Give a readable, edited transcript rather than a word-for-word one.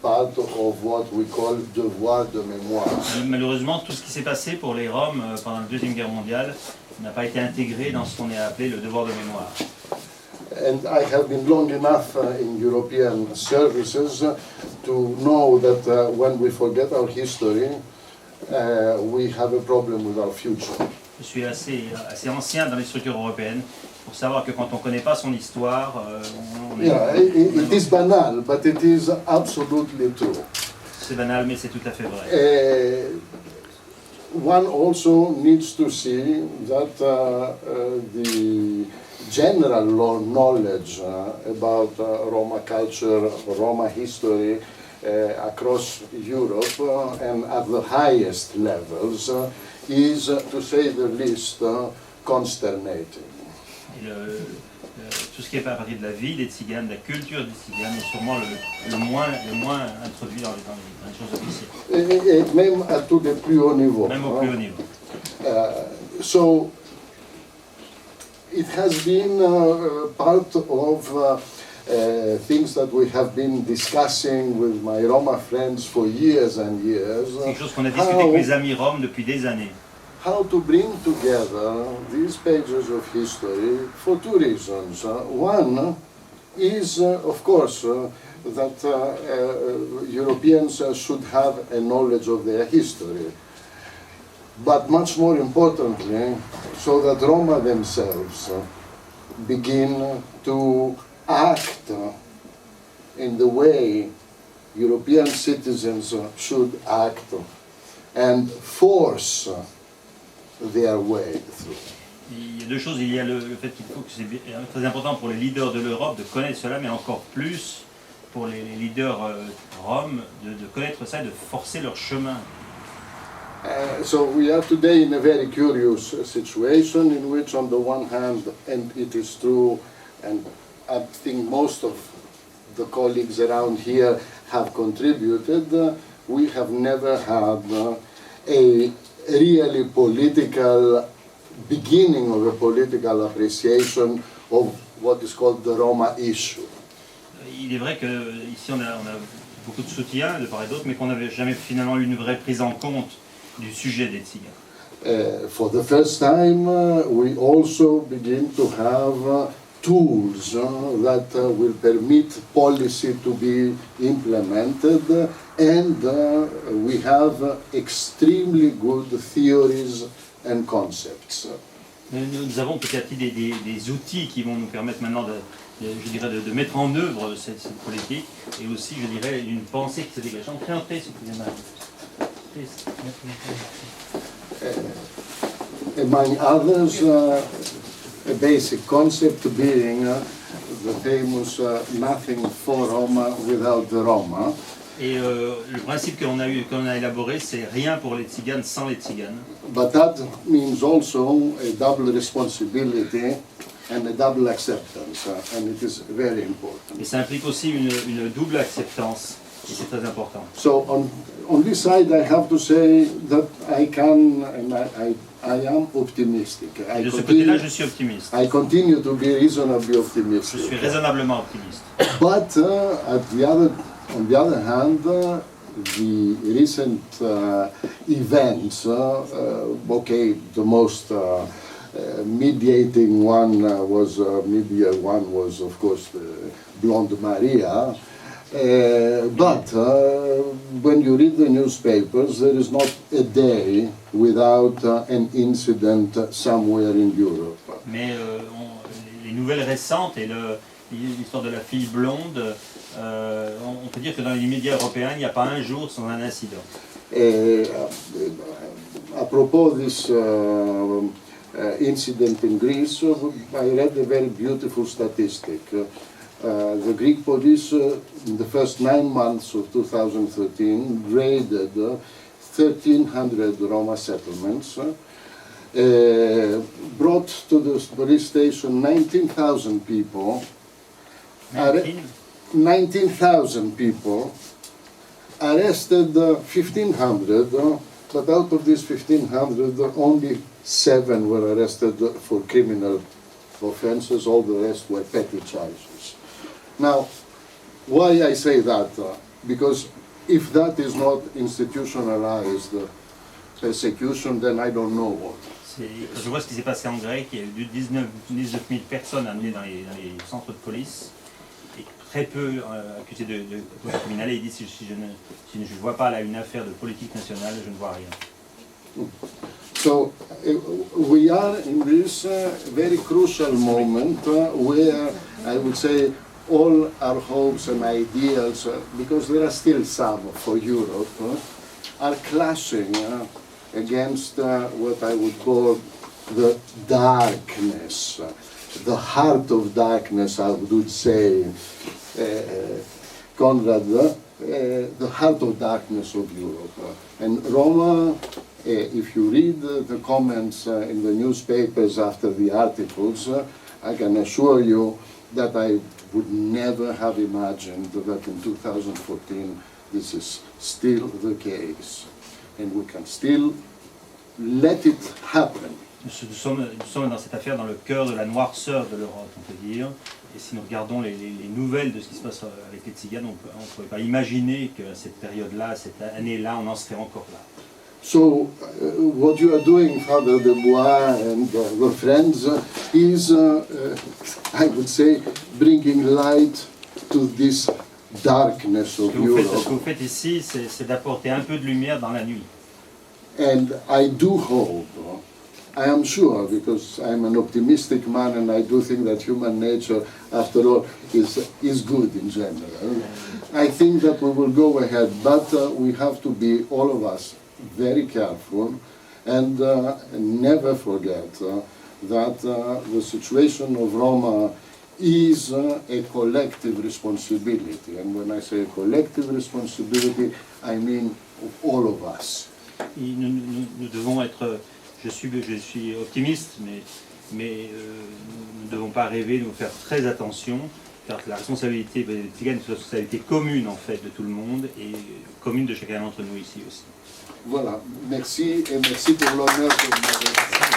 part of what we call devoir de mémoire. Malheureusement, tout ce qui s'est passé pour les Roms pendant la Deuxième Guerre mondiale n'a pas été intégré dans ce qu'on a appelé le devoir de mémoire. And I have been long enough in European services to know that when we forget our history, we have a problem with our future. Je suis assez ancien dans les structures européennes pour savoir que quand on ne connaît pas son histoire, it is banal, but it is absolutely true. C'est banal, mais c'est tout à fait vrai. One also needs to see that the general knowledge about Roma culture, Roma history across Europe and at the highest levels is, to say the least, consternating. Et tout ce qui est à partir de la vie des Tziganes, de la culture des Tziganes, est sûrement le moins introduit dans les choses officielles. Et même à tous les plus hauts niveaux. Même au plus haut niveau. So it has been part of things that we have been discussing with my Roma friends for years and years. C'est quelque chose qu'on a discuté avec mes amis roms depuis des années. How to bring together these pages of history for two reasons. One is, of course, that Europeans should have a knowledge of their history. But much more importantly, so that Roma themselves begin to act in the way European citizens should act and force their way through. Il y a deux choses. Il y a le fait qu'il faut que c'est très important pour les leaders de l'Europe de connaître cela, mais encore plus pour les leaders roms de connaître ça et de forcer leur chemin. So we are today in a very curious situation in which, on the one hand, and it is true, and I think most of the colleagues around here have contributed, we have never had a really political beginning of a political appreciation of what is called the Roma issue. Il est vrai qu'ici on a beaucoup de soutien de part et d'autre, mais qu'on n'avait jamais finalement eu une vraie prise en compte du sujet des Tziganes. For the first time, we also begin to have tools that will permit policy to be implemented, and we have extremely good theories and concepts. Nous avons petit à petit des outils qui vont nous permettre maintenant de mettre en œuvre cette politique, et aussi, je dirais, une pensée qui se dégage. Entrez, s'il vous plaît. Among others, a basic concept being the famous nothing for Roma without the Roma. Et le principe qu'on a élaboré, c'est rien pour les Tziganes sans les Tziganes. But that means also a double responsibility and a double acceptance, and it is very important. Et ça implique aussi une double acceptance, et c'est très important. So on this side, I have to say that I can, and I am optimistic. Et de ce côté-là, je suis optimiste. I continue to be reasonably optimistic. Je suis raisonnablement optimiste. But on the other hand, the recent events, okay, the most mediating one was of course Blonde Maria. But when you read the newspapers, there is not a day without an incident somewhere in Europe. Mais les nouvelles récentes et l'histoire de la fille blonde, on peut dire que dans les médias européens, il n'y a pas un jour sans un incident. À propos de this incident in Greece, I read a very beautiful statistic. The Greek police, in the first 9 months of 2013, raided 1,300 Roma settlements, brought to the police station 19,000 people. 19,000 people, arrested 1,500, but out of these 1,500, only 7 were arrested for criminal offenses, all the rest were petty charges. Now, why I say that? because if that is not institutionalized persecution, then I don't know what. Quand je vois ce qui s'est passé en Grèce, il y a eu 19 000 personnes amenées dans les centres de police et très peu accusées de criminels. Et il dit si je ne vois pas là une affaire de politique nationale, je ne vois rien. So we are in this very crucial moment where I would say all our hopes and ideals, because there are still some for Europe, are clashing against what I would call the darkness, the heart of darkness, I would say, Conrad, the heart of darkness of Europe. And Roma, if you read the comments in the newspapers after the articles, I can assure you that I would never have imagined that in 2014 this is still the case. And we can still let it happen. Nous sommes dans cette affaire dans le cœur de la noirceur de l'Europe, on peut dire. Et si nous regardons les nouvelles de ce qui se passe avec les Tziganes, on ne pourrait pas imaginer qu'à cette période-là, cette année-là, on en serait encore là. So what you are doing, Father Dubois and the friends, is, I would say, bringing light to this darkness of Europe. Ce que vous faites ici, c'est d'apporter un peu de lumière dans la nuit. And I do hope, I am sure, because I'm an optimistic man and I do think that human nature, after all, is good in general. I think that we will go ahead, but we have to be, all of us, very careful and never forget that the situation of Roma is a collective responsibility. And when I say collective responsibility, I mean all of us. Nous devons être, je suis optimiste, mais nous ne devons pas rêver, nous devons faire très attention, car la responsabilité des Tziganes est une responsabilité commune en fait de tout le monde et commune de chacun d'entre nous ici aussi. Voilà, merci et merci pour l'honneur que vous m'avez fait.